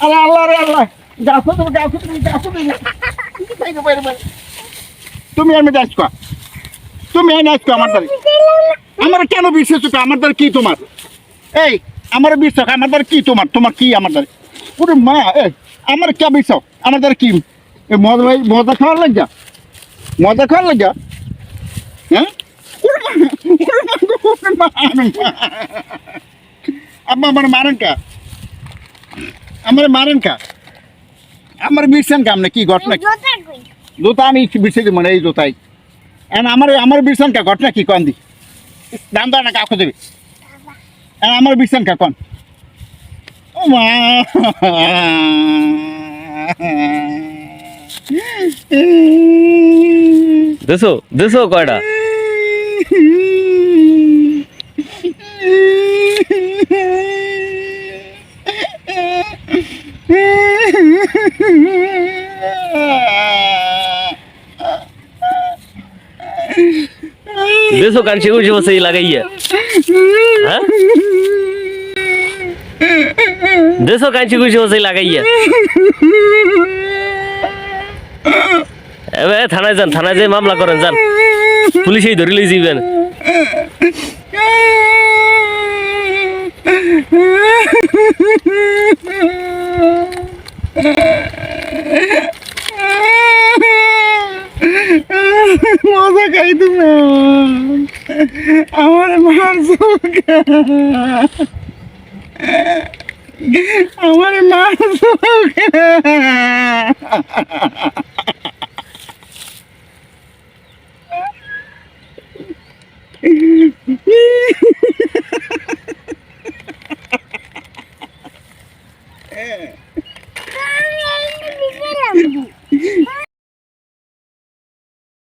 আরে আল্লাহ রে আল্লাহ, গাছো তুমি গাছো তুমি গাছো তুমি তুমি আমি আসবা, তুমি এনে আসছো আমার দ্বারে। আমার কেন বিশ্বাস আমার দ্বারা কি তোমার? এই আমার বিশ্বাস আমার দ্বারা কি তোমার? তোমার কি আমার দ্বারে? ওরে মা, এই আমার কে বিশ্বাস আমার দ্বারা কি? মজা ভাই মজা খাওয়ার লাগা, মজা খাওয়ার লাগা, হ্যাঁ? আব্বা আমার মারেন কা, আমার মারেন কা, আমার বিরছেন কাম না কি ঘটনা? জুতা আমি বিরছে দিব মানে এই জুতাই আমার বিরছেন কা ঘটনা কি কন দি দাম দাও না কাউকে দেবে আমার বিরছেন কা কন? ও মা দেশো দেশো কয়টা देशो कांची कुछ वसई लगाई है हाँ? देशो कांची कुछ वसई लगाई है এবে থানায় যান মামলা করেন যান পুলিশেই ধরে লই যাবেন মজা খাই তুমি আমার মারছো আমার মারছো